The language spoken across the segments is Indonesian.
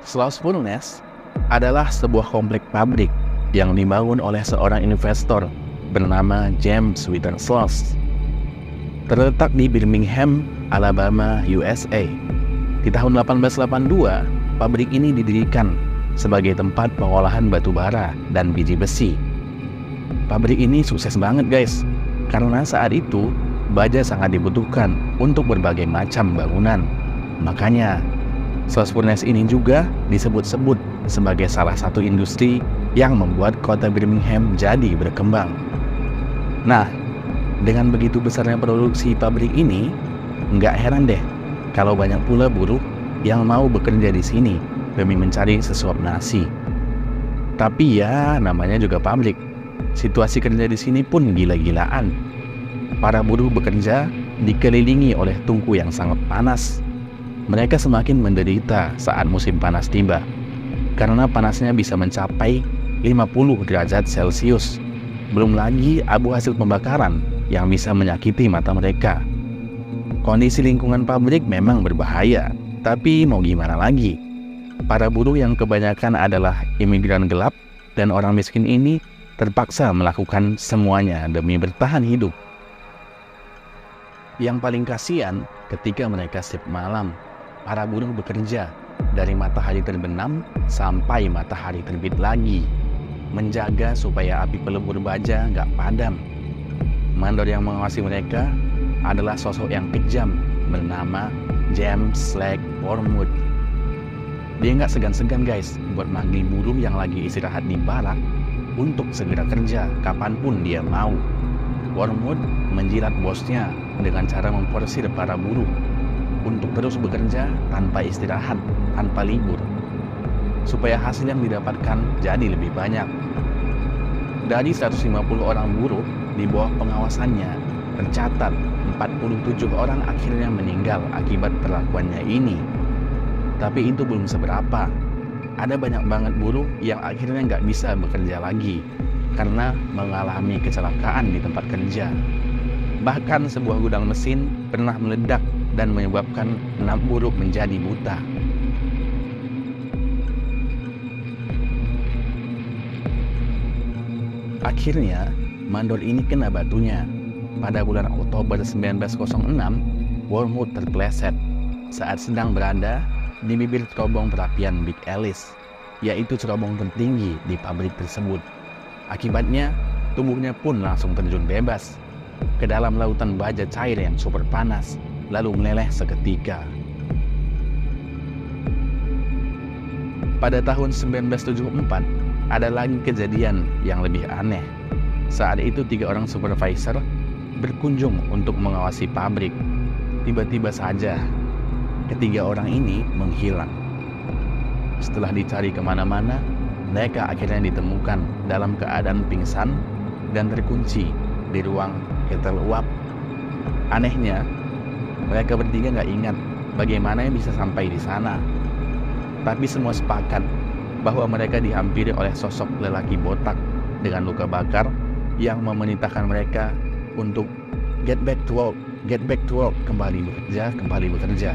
Slothfulness adalah sebuah komplek pabrik yang dibangun oleh seorang investor bernama James Whittle Sloth. Terletak di Birmingham, Alabama, USA. Di tahun 1882, pabrik ini didirikan sebagai tempat pengolahan batu bara dan biji besi. Pabrik ini sukses banget guys, karena saat itu baja sangat dibutuhkan untuk berbagai macam bangunan. Makanya, Slothfulness ini juga disebut-sebut sebagai salah satu industri yang membuat kota Birmingham jadi berkembang. Nah, dengan begitu besarnya produksi pabrik ini, nggak heran deh kalau banyak pula buruh yang mau bekerja di sini demi mencari sesuap nasi. Tapi ya, namanya juga pabrik. Situasi kerja di sini pun gila-gilaan. Para buruh bekerja dikelilingi oleh tungku yang sangat panas. Mereka semakin menderita saat musim panas tiba, karena panasnya bisa mencapai 50 derajat Celcius. Belum lagi abu hasil pembakaran yang bisa menyakiti mata mereka. Kondisi lingkungan pabrik memang berbahaya, tapi mau gimana lagi? Para buruh yang kebanyakan adalah imigran gelap dan orang miskin ini terpaksa melakukan semuanya demi bertahan hidup. Yang paling kasihan ketika mereka shift malam, para buruh bekerja dari matahari terbenam sampai matahari terbit lagi, menjaga supaya api pelebur baja nggak padam. Mandor yang mengawasi mereka adalah sosok yang kejam bernama James Slack Wormwood. Dia nggak segan-segan guys buat manggil buruh yang lagi istirahat di barak untuk segera kerja kapanpun dia mau. Wormwood menjilat bosnya dengan cara memforsir para buruh untuk terus bekerja tanpa istirahat, tanpa libur, supaya hasil yang didapatkan jadi lebih banyak. Dari 150 orang buruh di bawah pengawasannya, tercatat 47 orang akhirnya meninggal akibat perlakuannya ini. Tapi itu belum seberapa. Ada banyak banget buruh yang akhirnya nggak bisa bekerja lagi karena mengalami kecelakaan di tempat kerja. Bahkan sebuah gudang mesin pernah meledak dan menyebabkan 6 buruh menjadi buta. Akhirnya, mandor ini kena batunya. Pada bulan Oktober 1906, Wormwood terpeleset saat sedang berada di bibir cerobong perapian Big Alice, yaitu cerobong tertinggi di pabrik tersebut. Akibatnya, tubuhnya pun langsung terjun bebas ke dalam lautan baja cair yang super panas, lalu meleleh seketika. Pada tahun 1974, ada lagi kejadian yang lebih aneh. Saat itu 3 orang supervisor berkunjung untuk mengawasi pabrik. Tiba-tiba saja, ketiga orang ini menghilang. Setelah dicari kemana-mana, mereka akhirnya ditemukan dalam keadaan pingsan dan terkunci di ruang ketel uap. Anehnya, mereka bertiga nggak ingat bagaimana bisa sampai di sana. Tapi semua sepakat bahwa mereka dihampiri oleh sosok lelaki botak dengan luka bakar yang memerintahkan mereka untuk get back to work, kembali bekerja.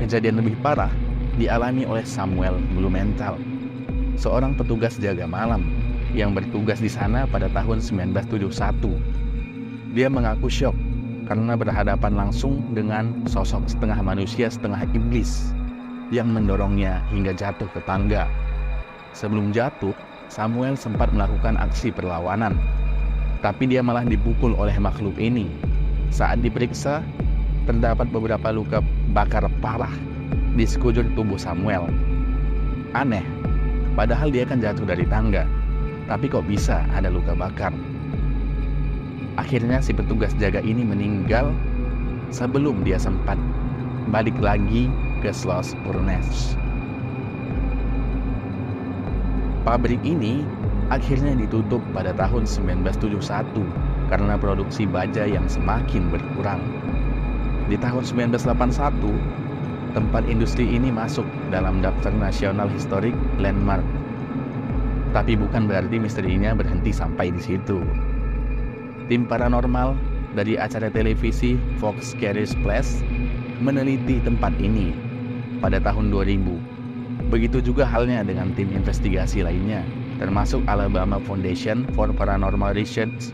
Kejadian lebih parah dialami oleh Samuel Blumenthal, seorang petugas jaga malam yang bertugas di sana pada tahun 1971. Dia mengaku syok karena berhadapan langsung dengan sosok setengah manusia setengah iblis yang mendorongnya hingga jatuh ke tangga. Sebelum jatuh, Samuel sempat melakukan aksi perlawanan, tapi dia malah dipukul oleh makhluk ini. Saat diperiksa, terdapat beberapa luka bakar parah di sekujur tubuh Samuel. Aneh, padahal dia kan jatuh dari tangga, tapi kok bisa ada luka bakar? Akhirnya si petugas jaga ini meninggal sebelum dia sempat balik lagi ke Slothfulness. Pabrik ini akhirnya ditutup pada tahun 1971 karena produksi baja yang semakin berkurang. Di tahun 1981, tempat industri ini masuk dalam daftar National Historic Landmark. Tapi bukan berarti misterinya berhenti sampai di situ. Tim paranormal dari acara televisi Fox Curious Place meneliti tempat ini pada tahun 2000. Begitu juga halnya dengan tim investigasi lainnya, termasuk Alabama Foundation for Paranormal Research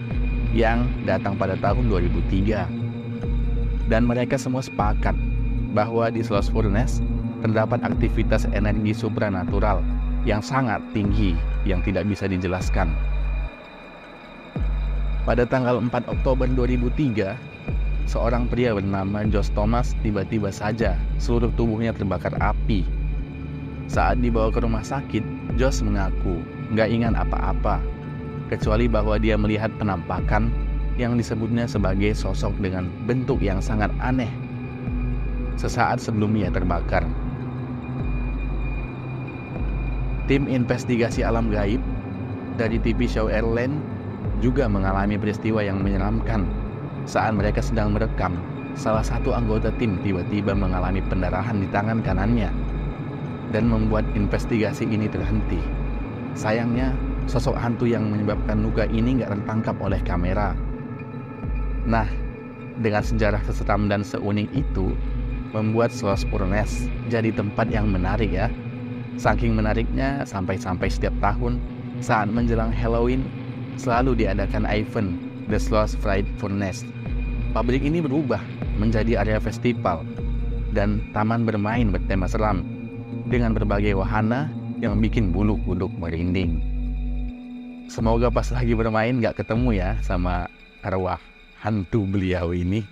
yang datang pada tahun 2003. Dan mereka semua sepakat bahwa di Sloss Furnace terdapat aktivitas energi supranatural yang sangat tinggi yang tidak bisa dijelaskan. Pada tanggal 4 Oktober 2003, seorang pria bernama Josh Thomas tiba-tiba saja seluruh tubuhnya terbakar api. Saat dibawa ke rumah sakit, Josh mengaku nggak ingat apa-apa, kecuali bahwa dia melihat penampakan yang disebutnya sebagai sosok dengan bentuk yang sangat aneh sesaat sebelum ia terbakar. Tim investigasi alam gaib dari TV show Airline juga mengalami peristiwa yang menyeramkan. Saat mereka sedang merekam, salah satu anggota tim tiba-tiba mengalami pendarahan di tangan kanannya dan membuat investigasi ini terhenti. Sayangnya, sosok hantu yang menyebabkan luka ini nggak tertangkap oleh kamera. Nah, dengan sejarah seseram dan seunik itu, membuat Sloss Furnace jadi tempat yang menarik ya. Saking menariknya, sampai-sampai setiap tahun saat menjelang Halloween selalu diadakan event The Sloss Fright Furnace. Pabrik ini berubah menjadi area festival dan taman bermain bertema seram dengan berbagai wahana yang bikin bulu kuduk merinding. Semoga pas lagi bermain gak ketemu ya sama arwah hantu beliau ini.